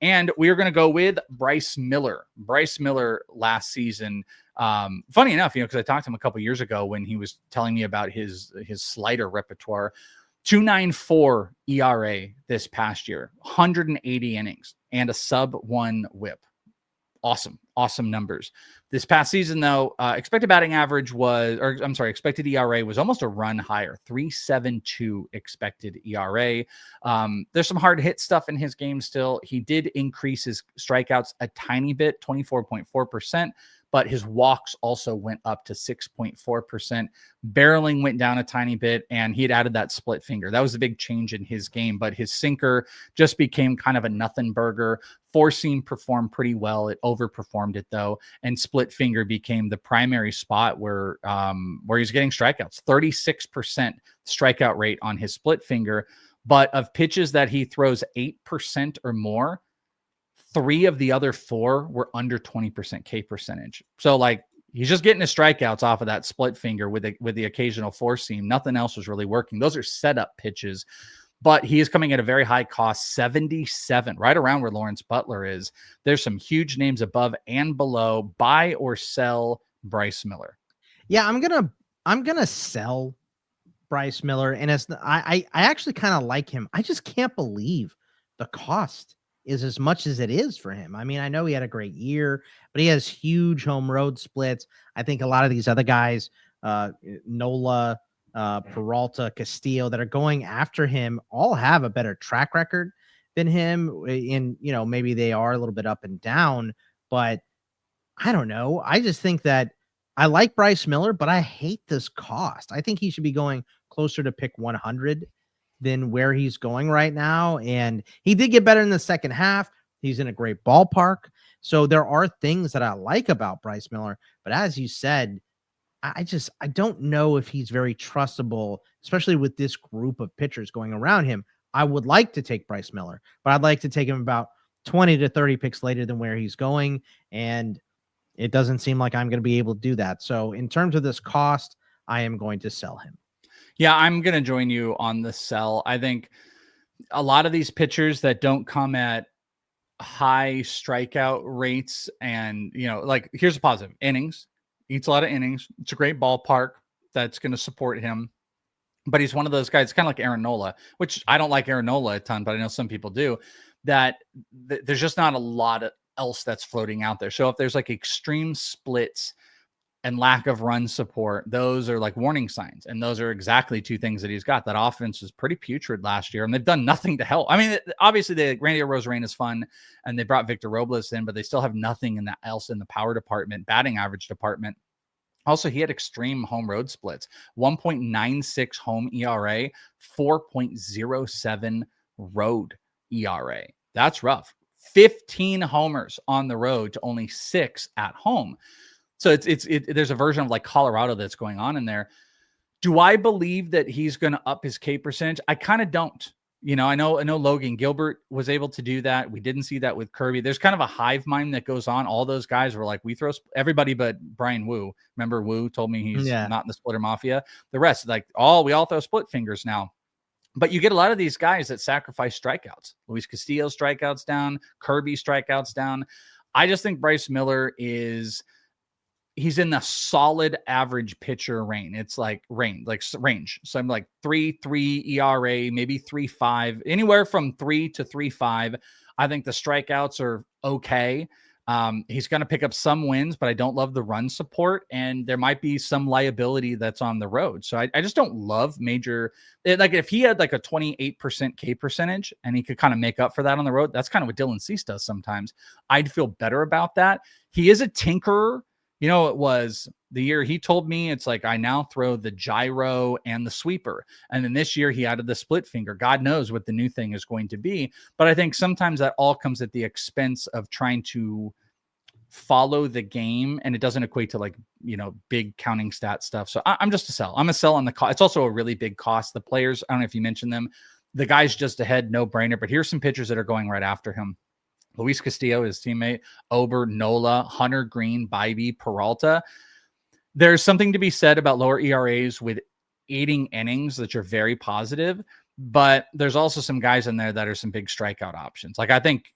And we are going to go with Bryce Miller. Bryce Miller last season, funny enough, because I talked to him a couple years ago when he was telling me about his slider repertoire. 2.94 ERA this past year, 180 innings, and a sub-1 WHIP. Awesome numbers. This past season, though, expected batting average expected ERA was almost a run higher, 3.72 expected ERA. There's some hard hit stuff in his game still. He did increase his strikeouts a tiny bit, 24.4%, but his walks also went up to 6.4%. Barreling went down a tiny bit, and he had added that split finger. That was a big change in his game, but his sinker just became kind of a nothing burger. Four seam performed pretty well. It overperformed it though, and split finger became the primary spot where he's getting strikeouts. 36% strikeout rate on his split finger, but of pitches that he throws 8% or more, 3 of the other 4 were under 20% K percentage. So like he's just getting his strikeouts off of that split finger with the occasional four seam. Nothing else was really working. Those are setup pitches. But he is coming at a very high cost, 77, right around where Lawrence Butler is. There's some huge names above and below. Buy or sell Bryce Miller. Yeah, I'm gonna sell Bryce Miller, and I actually kind of like him. I just can't believe the cost is as much as it is for him. I mean, I know he had a great year, but he has huge home road splits. I think a lot of these other guys, Nola, Peralta, Castillo, that are going after him all have a better track record than him. Maybe they are a little bit up and down, but I don't know. I just think that I like Bryce Miller, but I hate this cost. I think he should be going closer to pick 100 than where he's going right now. And he did get better in the second half. He's in a great ballpark. So there are things that I like about Bryce Miller, but as you said, I don't know if he's very trustable, especially with this group of pitchers going around him. I would like to take Bryce Miller, but I'd like to take him about 20 to 30 picks later than where he's going. And it doesn't seem like I'm going to be able to do that. So in terms of this cost, I am going to sell him. Yeah, I'm going to join you on the sell. I think a lot of these pitchers that don't come at high strikeout rates and, like here's a positive: innings. Eats a lot of innings. It's a great ballpark that's going to support him. But he's one of those guys, kind of like Aaron Nola, which I don't like Aaron Nola a ton, but I know some people do, that there's just not a lot else that's floating out there. So if there's like extreme splits and lack of run support, those are like warning signs. And those are exactly two things that he's got. That offense was pretty putrid last year, and they've done nothing to help. I mean, obviously Randy Arozarena is fun, and they brought Victor Robles in, but they still have nothing else in the power department, batting average department. Also, he had extreme home road splits, 1.96 home ERA, 4.07 road ERA. That's rough. 15 homers on the road to only 6 at home. So there's a version of like Colorado that's going on in there. Do I believe that he's going to up his K percentage? I kind of don't. I know Logan Gilbert was able to do that. We didn't see that with Kirby. There's kind of a hive mind that goes on. All those guys were like, we throw everybody but Brian Wu. Remember, Wu told me he's not in the splitter mafia. The rest, like, we all throw split fingers now. But you get a lot of these guys that sacrifice strikeouts. Luis Castillo strikeouts down, Kirby strikeouts down. I just think Bryce Miller he's in the solid average pitcher range. It's like range. So I'm like 3.3 ERA, maybe 3.5, anywhere from 3 to 3.5. I think the strikeouts are okay. He's going to pick up some wins, but I don't love the run support, and there might be some liability that's on the road. So I just don't love like if he had like a 28% K percentage and he could kind of make up for that on the road, that's kind of what Dylan Cease does sometimes. I'd feel better about that. He is a tinkerer. It was the year he told me, it's like, I now throw the gyro and the sweeper. And then this year he added the split finger. God knows what the new thing is going to be. But I think sometimes that all comes at the expense of trying to follow the game, and it doesn't equate to like, big counting stat stuff. So I'm just a sell. I'm a sell on the cost. It's also a really big cost. The players, I don't know if you mentioned them, the guy's just ahead, no brainer, but here's some pitchers that are going right after him. Luis Castillo, his teammate, Ober, Nola, Hunter Green, Bybee, Peralta. There's something to be said about lower ERAs with eating innings that are very positive, but there's also some guys in there that are some big strikeout options. Like I think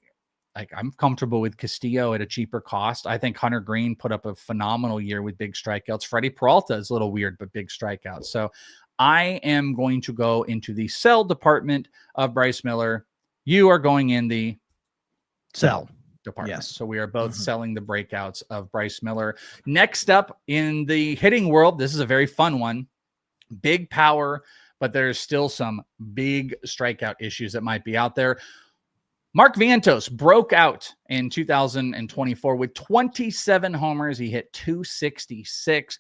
Like, I'm comfortable with Castillo at a cheaper cost. I think Hunter Green put up a phenomenal year with big strikeouts. Freddie Peralta is a little weird, but big strikeouts. So I am going to go into the sell department of Bryce Miller. You are going in the sell department. Yes. So we are both selling the breakouts of Bryce Miller. Next up in the hitting world, this is a very fun one. Big power, but there's still some big strikeout issues that might be out there. Mark Vientos broke out in 2024 with 27 homers. He hit 266,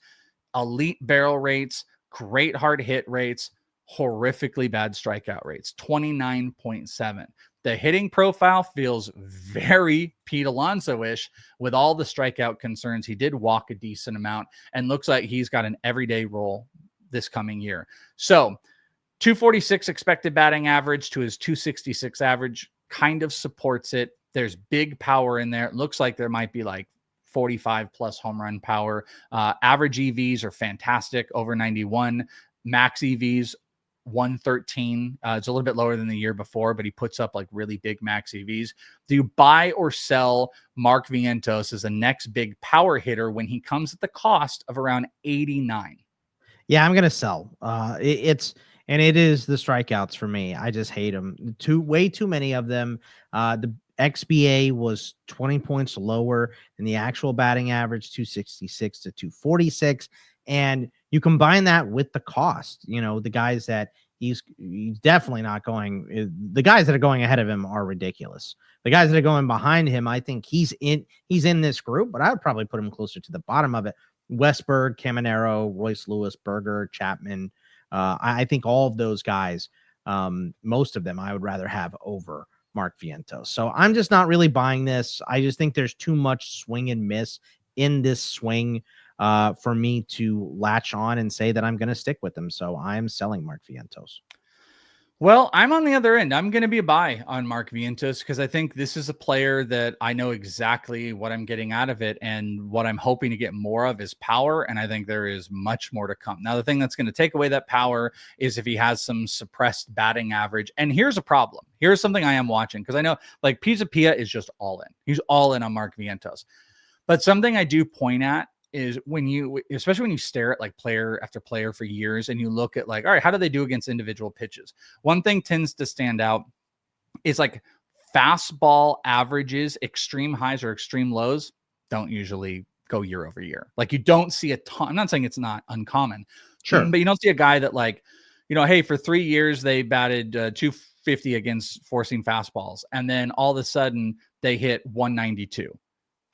elite barrel rates, great hard hit rates, horrifically bad strikeout rates, 29.7. The hitting profile feels very Pete Alonso-ish with all the strikeout concerns. He did walk a decent amount and looks like he's got an everyday role this coming year. So 246 expected batting average to his 266 average kind of supports it. There's big power in there. It looks like there might be like 45 plus home run power. Average EVs are fantastic, over 91. Max EVs 113. It's a little bit lower than the year before, but he puts up like really big max EVs. Do you buy or sell Mark Vientos as the next big power hitter when he comes at the cost of around 89? Yeah, I'm gonna sell. It is the strikeouts for me. I just hate them. Way too many of them. The XBA was 20 points lower than the actual batting average, 266 to 246. And you combine that with the cost, the guys that he's definitely not going. The guys that are going ahead of him are ridiculous. The guys that are going behind him, I think he's in this group, but I would probably put him closer to the bottom of it. Westberg, Caminero, Royce Lewis, Berger, Chapman. I think all of those guys, most of them, I would rather have over Mark Vientos. So I'm just not really buying this. I just think there's too much swing and miss in this swing for me to latch on and say that I'm going to stick with them. So I'm selling Mark Vientos. Well, I'm on the other end. I'm going to be a buy on Mark Vientos because I think this is a player that I know exactly what I'm getting out of it, and what I'm hoping to get more of is power, and I think there is much more to come. Now, the thing that's going to take away that power is if he has some suppressed batting average, and here's a problem. Here's something I am watching because I know like Pizza Pia is just all in. He's all in on Mark Vientos. But something I do point at is especially when you stare at like player after player for years and you look at like, all right, how do they do against individual pitches? One thing tends to stand out is like fastball averages, extreme highs or extreme lows don't usually go year over year. Like you don't see a ton. I'm not saying it's not uncommon, sure, but you don't see a guy that like, hey, for 3 years they batted 250 against forcing fastballs. And then all of a sudden they hit 192.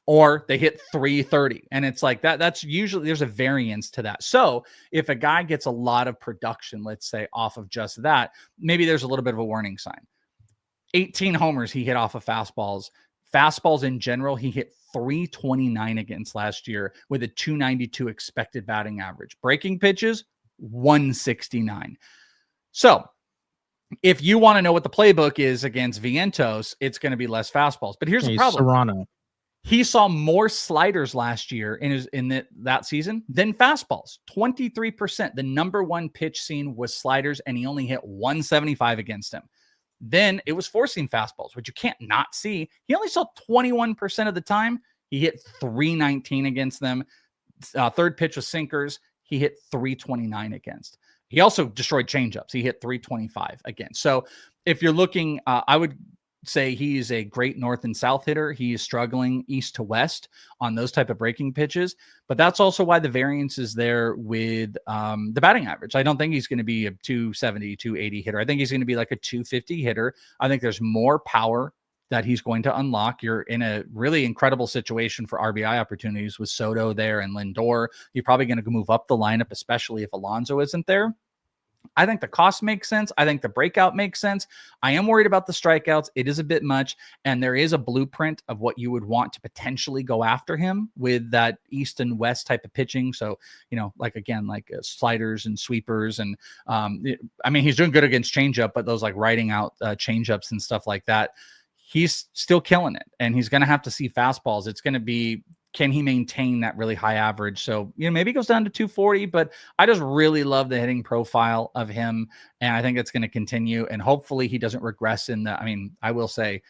Or they hit 330. And it's like that's usually there's a variance to that. So if a guy gets a lot of production, let's say off of just that, maybe there's a little bit of a warning sign. 18 homers he hit off of fastballs. Fastballs in general, he hit 329 against last year with a 292 expected batting average. Breaking pitches, 169. So if you want to know what the playbook is against Vientos, it's going to be less fastballs. But here's the problem. Serrano. He saw more sliders last year in that season than fastballs. 23%. The number one pitch seen was sliders, and he only hit 175 against him. Then it was forcing fastballs, which you can't not see. He only saw 21% of the time. He hit 319 against them. Third pitch was sinkers. He hit 329 against. He also destroyed changeups. He hit 325 against. So if you're looking, I would say he is a great north and south hitter. He is struggling east to west on those type of breaking pitches, but that's also why the variance is there with the batting average. I don't think he's going to be a 270, 280 hitter. I think he's going to be like a 250 hitter. I think there's more power that he's going to unlock. You're in a really incredible situation for RBI opportunities with Soto there and Lindor. You're probably going to move up the lineup, especially if Alonso isn't there. I think the cost makes sense. I think the breakout makes sense. I am worried about the strikeouts. It is a bit much. And there is a blueprint of what you would want to potentially go after him with that east and west type of pitching. So, like sliders and sweepers. And he's doing good against changeup, but those like writing out changeups and stuff like that, he's still killing it. And he's going to have to see fastballs. It's going to be, can he maintain that really high average? So, maybe it goes down to 240, but I just really love the hitting profile of him. And I think it's going to continue. And hopefully he doesn't regress I will say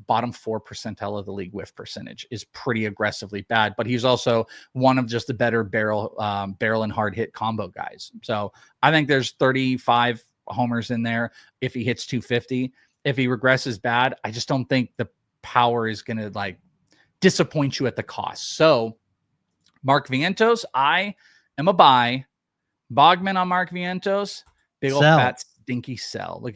bottom 4 percentile of the league whiff percentage is pretty aggressively bad, but he's also one of just the better barrel and hard hit combo guys. So I think there's 35 homers in there if he hits 250. If he regresses bad, I just don't think the power is going to like disappoint you at the cost. So Mark Vientos, I am a buy. Bogman on Mark Vientos, big old Sell. fat stinky sell. Look